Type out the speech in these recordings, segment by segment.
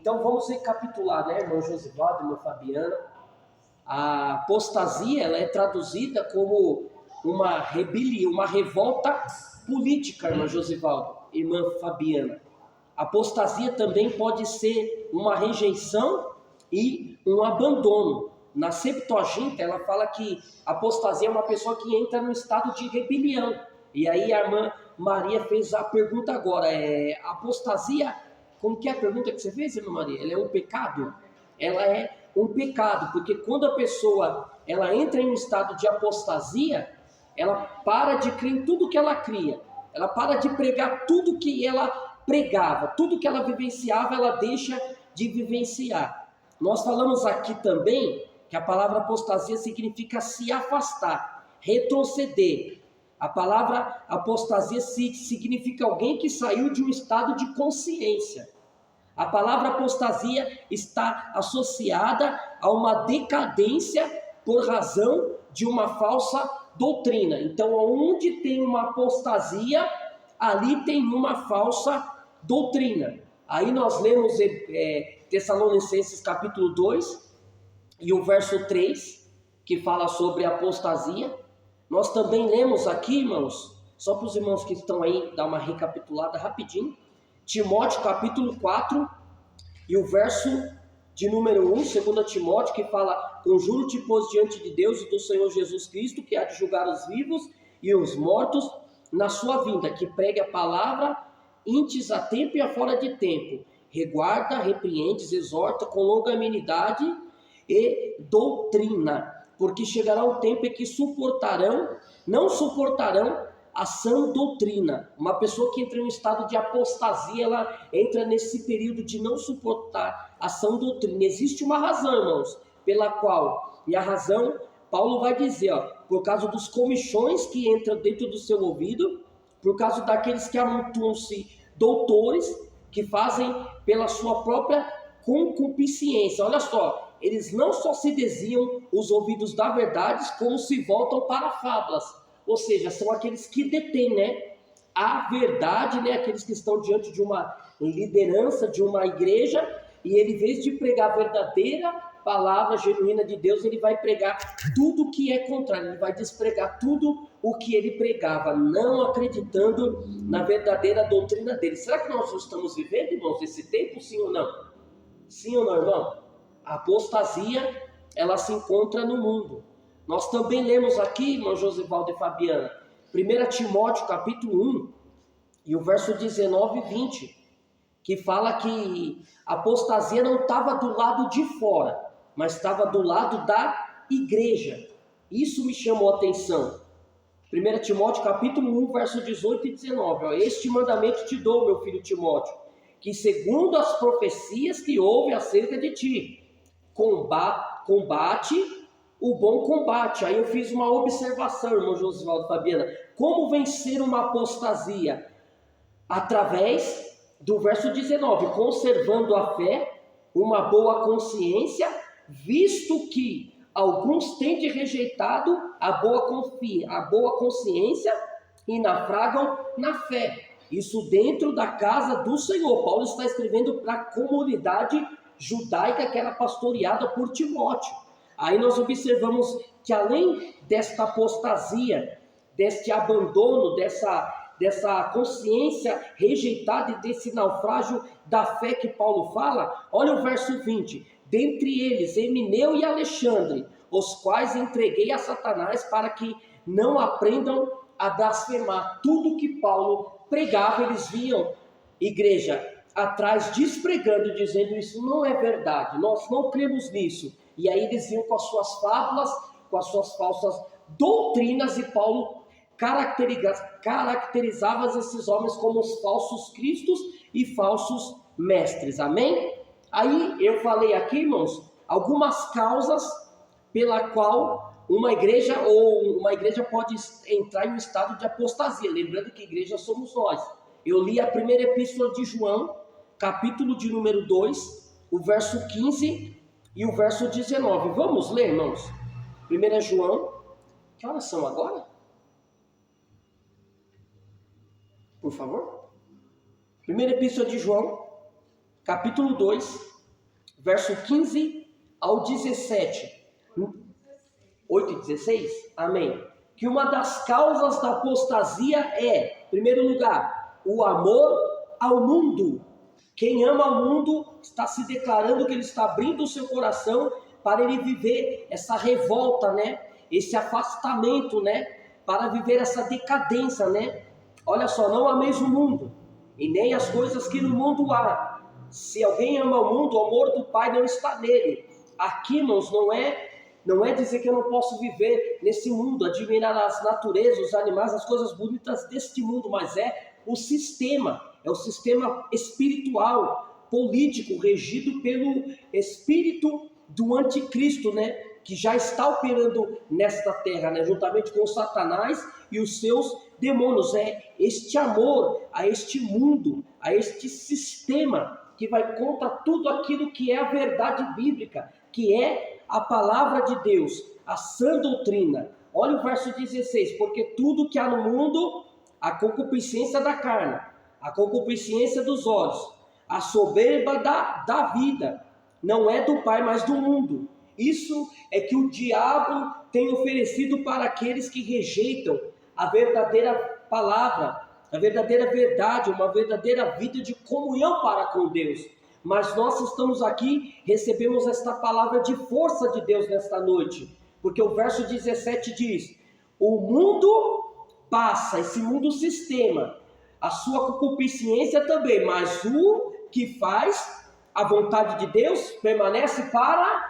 Então vamos recapitular, né, irmão Josivaldo, irmã Fabiana. A apostasia, ela é traduzida como uma rebelião, uma revolta política, irmã Josivaldo, irmã Fabiana. Apostasia também pode ser uma rejeição e um abandono. Na Septuaginta, ela fala que apostasia é uma pessoa que entra no estado de rebelião. E aí a irmã Maria fez a pergunta agora, apostasia, como que é a pergunta que você fez, irmã Maria? Ela é um pecado? Ela é um pecado, porque quando a pessoa ela entra em um estado de apostasia, ela para de crer em tudo que ela cria, ela para de pregar tudo que ela pregava, tudo que ela vivenciava, ela deixa de vivenciar. Nós falamos aqui também que a palavra apostasia significa se afastar, retroceder. A palavra apostasia significa alguém que saiu de um estado de consciência. A palavra apostasia está associada a uma decadência por razão de uma falsa doutrina. Então, onde tem uma apostasia, ali tem uma falsa doutrina. Aí nós lemos Tessalonicenses capítulo 2 e o verso 3, que fala sobre apostasia. Nós também lemos aqui, irmãos, só para os irmãos que estão aí, dar uma recapitulada rapidinho, Timóteo capítulo 4 e o verso de número 1, 2 Timóteo, que fala: conjuro-te, pois, diante de Deus e do Senhor Jesus Cristo, que há de julgar os vivos e os mortos na sua vinda, que pregue a palavra intes a tempo e a fora de tempo, reguarda, repreendes, exorta com longanimidade e doutrina, porque chegará o tempo em que não suportarão a sã doutrina. Uma pessoa que entra em um estado de apostasia, ela entra nesse período de não suportar a sã doutrina. Existe uma razão, irmãos, pela qual, e a razão, Paulo vai dizer, por causa dos comichões que entram dentro do seu ouvido, por causa daqueles que amontoam-se doutores, que fazem pela sua própria concupiscência. Olha só, eles não só se desviam os ouvidos da verdade, como se voltam para fábulas. Ou seja, são aqueles que detêm, né, a verdade, né, aqueles que estão diante de uma liderança, de uma igreja, e ele, em vez de pregar a verdadeira palavra genuína de Deus, ele vai pregar tudo que é contrário, ele vai despregar tudo o que ele pregava, não acreditando na verdadeira doutrina dele. Será que nós estamos vivendo, irmãos, esse tempo, sim ou não? Sim ou não, irmão? A apostasia, ela se encontra no mundo. Nós também lemos aqui, irmão Josivaldo e Fabiana, 1 Timóteo capítulo 1, e o verso 19 e 20, que fala que a apostasia não estava do lado de fora, mas estava do lado da igreja. Isso me chamou a atenção. 1 Timóteo capítulo 1, verso 18 e 19. Este mandamento te dou, meu filho Timóteo, que segundo as profecias que houve acerca de ti, combate o bom combate. Aí eu fiz uma observação, irmão Josivaldo e Fabiana. Como vencer uma apostasia? Através do verso 19, conservando a fé, uma boa consciência, visto que alguns têm rejeitado a boa consciência e naufragam na fé. Isso dentro da casa do Senhor. Paulo está escrevendo para a comunidade judaica que era pastoreada por Timóteo. Aí nós observamos que além desta apostasia, deste abandono, dessa consciência rejeitada e desse naufrágio da fé que Paulo fala, olha o verso 20. Dentre eles, Emineu e Alexandre, os quais entreguei a Satanás para que não aprendam a blasfemar. Tudo que Paulo pregava, eles vinham, igreja, atrás despregando, dizendo: isso não é verdade, nós não cremos nisso. E aí eles vinham com as suas fábulas, com as suas falsas doutrinas, e Paulo caracterizava esses homens como os falsos cristos e falsos mestres. Amém? Aí eu falei aqui, irmãos, algumas causas pela qual uma igreja pode entrar em um estado de apostasia. Lembrando que igreja somos nós. Eu li a primeira epístola de João, capítulo de número 2, o verso 15 e o verso 19. Vamos ler, irmãos? 1 João, que horas são agora? Por favor. Primeira epístola de João, capítulo 2, verso 15 ao 17. 8 e 16? Amém. Que uma das causas da apostasia é, em primeiro lugar, o amor ao mundo. Quem ama ao mundo está se declarando que ele está abrindo o seu coração para ele viver essa revolta, né? Esse afastamento, né? Para viver essa decadência, né? Olha só, não ameis o mundo, e nem as coisas que no mundo há. Se alguém ama o mundo, o amor do Pai não está nele. Aqui, irmãos, não é dizer que eu não posso viver nesse mundo, admirar as naturezas, os animais, as coisas bonitas deste mundo, mas é o sistema espiritual, político, regido pelo espírito do anticristo, né? Que já está operando nesta terra, né? Juntamente com Satanás e os seus demônios. É este amor a este mundo, a este sistema que vai contra tudo aquilo que é a verdade bíblica, que é a palavra de Deus, a sã doutrina. Olha o verso 16: porque tudo que há no mundo, a concupiscência da carne, a concupiscência dos olhos, a soberba da vida, não é do Pai, mas do mundo. Isso é que o diabo tem oferecido para aqueles que rejeitam a verdadeira palavra, a verdadeira verdade, uma verdadeira vida de comunhão para com Deus. Mas nós estamos aqui, recebemos esta palavra de força de Deus nesta noite, porque o verso 17 diz: o mundo passa, esse mundo sistema, a sua concupiscência também, mas o que faz a vontade de Deus permanece para...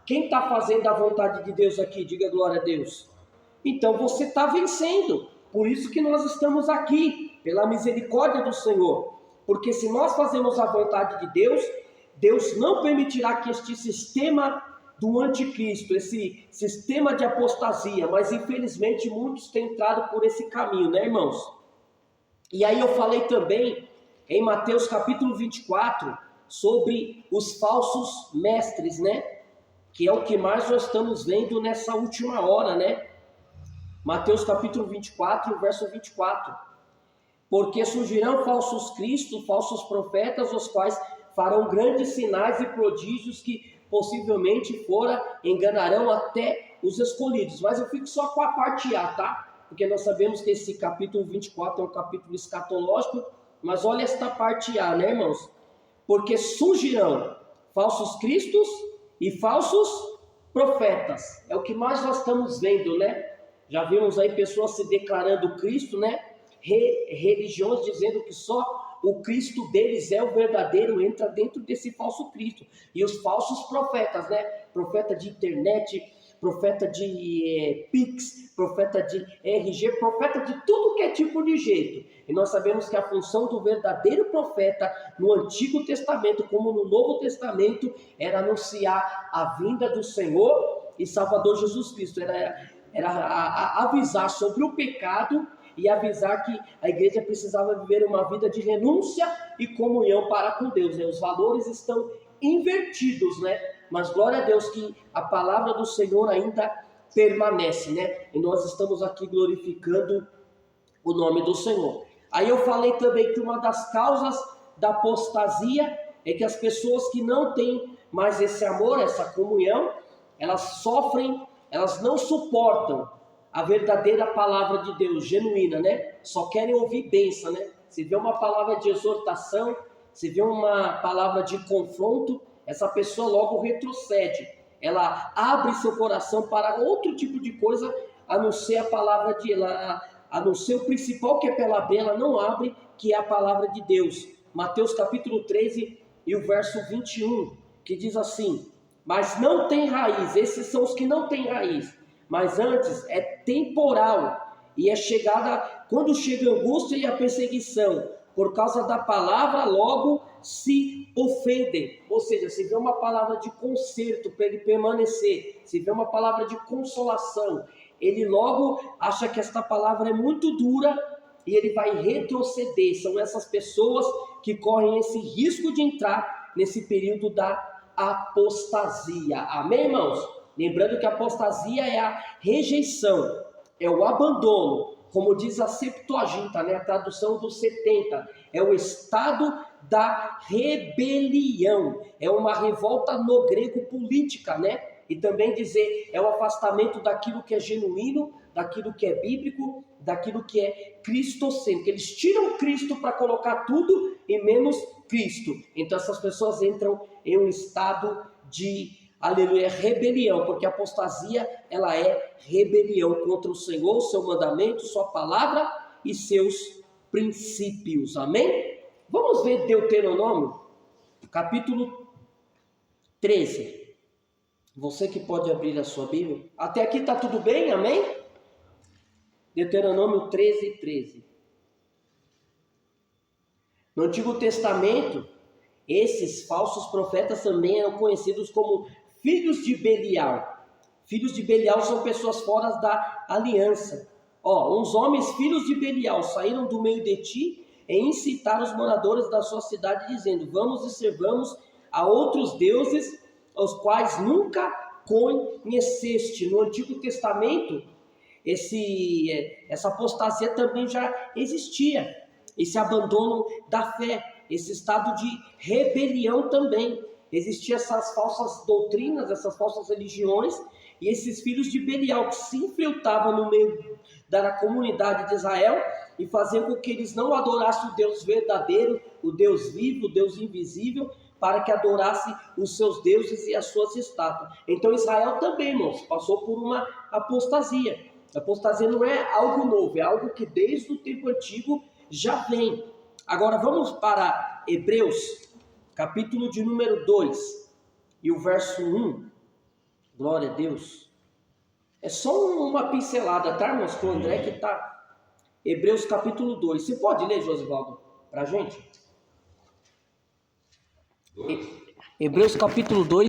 Quem está fazendo a vontade de Deus aqui? Diga glória a Deus. Então você está vencendo. Por isso que nós estamos aqui, pela misericórdia do Senhor. Porque se nós fazemos a vontade de Deus, Deus não permitirá que este sistema do anticristo, esse sistema de apostasia, mas infelizmente muitos têm entrado por esse caminho, né, irmãos? E aí eu falei também em Mateus capítulo 24 sobre os falsos mestres, né? Que é o que mais nós estamos vendo nessa última hora, né? Mateus capítulo 24, verso 24. Porque surgirão falsos cristos, falsos profetas, os quais farão grandes sinais e prodígios que possivelmente enganarão até os escolhidos. Mas eu fico só com a parte A, tá? Porque nós sabemos que esse capítulo 24 é um capítulo escatológico, mas olha esta parte A, né, irmãos? Porque surgirão falsos cristos e falsos profetas. É o que mais nós estamos vendo, né? Já vimos aí pessoas se declarando Cristo, né? Religiões dizendo que só o Cristo deles é o verdadeiro, entra dentro desse falso Cristo. E os falsos profetas, né? Profeta de internet, profeta de Pix, profeta de RG, profeta de tudo que é tipo de jeito. E nós sabemos que a função do verdadeiro profeta no Antigo Testamento, como no Novo Testamento, era anunciar a vinda do Senhor e Salvador Jesus Cristo. Era avisar sobre o pecado e avisar que a igreja precisava viver uma vida de renúncia e comunhão para com Deus, né? Os valores estão invertidos, né? Mas glória a Deus que a palavra do Senhor ainda permanece, né? E nós estamos aqui glorificando o nome do Senhor. Aí eu falei também que uma das causas da apostasia é que as pessoas que não têm mais esse amor, essa comunhão, elas sofrem, elas não suportam a verdadeira palavra de Deus, genuína, né? Só querem ouvir bênção, né? Se vê uma palavra de exortação, se vê uma palavra de confronto, essa pessoa logo retrocede. Ela abre seu coração para outro tipo de coisa, a não ser a palavra de ela, a não ser o principal que é pela abrir, ela não abre, que é a palavra de Deus. Mateus capítulo 13 e o verso 21, que diz assim: mas não tem raiz, esses são os que não têm raiz, mas antes é temporal, e é chegada, quando chega a angústia e a perseguição, por causa da palavra, logo se ofendem. Ou seja, se vê uma palavra de conserto para ele permanecer, se vê uma palavra de consolação, ele logo acha que esta palavra é muito dura e ele vai retroceder. São essas pessoas que correm esse risco de entrar nesse período da apostasia. Amém, irmãos? Lembrando que a apostasia é a rejeição, é o abandono, como diz a Septuaginta, né? A tradução dos 70, é o estado da rebelião. É uma revolta no grego política, né? E também dizer, é o afastamento daquilo que é genuíno, daquilo que é bíblico, daquilo que é cristocêntrico. Eles tiram Cristo para colocar tudo e menos Cristo. Então essas pessoas entram em um estado de, aleluia, rebelião, porque a apostasia, ela é rebelião contra o Senhor, seu mandamento, sua palavra e seus princípios. Amém? Vamos ver Deuteronômio, capítulo 13. Você que pode abrir a sua Bíblia. Até aqui está tudo bem, amém? Deuteronômio 13, 13. No Antigo Testamento, esses falsos profetas também eram conhecidos como filhos de Belial. Filhos de Belial são pessoas fora da aliança. Uns homens filhos de Belial saíram do meio de ti e incitaram os moradores da sua cidade, dizendo: vamos e servamos a outros deuses, os quais nunca conheceste. No Antigo Testamento, essa apostasia também já existia, esse abandono da fé, esse estado de rebelião também. Existiam essas falsas doutrinas, essas falsas religiões, e esses filhos de Belial que se infiltravam no meio da comunidade de Israel e faziam com que eles não adorassem o Deus verdadeiro, o Deus vivo, o Deus invisível, para que adorasse os seus deuses e as suas estátuas. Então Israel também, irmãos, passou por uma apostasia. A apostasia não é algo novo, é algo que desde o tempo antigo já vem. Agora vamos para Hebreus, capítulo de número 2, e o verso 1. Glória a Deus. É só uma pincelada, tá, irmãos? Com o André que está. Hebreus capítulo 2. Você pode ler, Josivaldo, para a gente? Hebreus capítulo 2.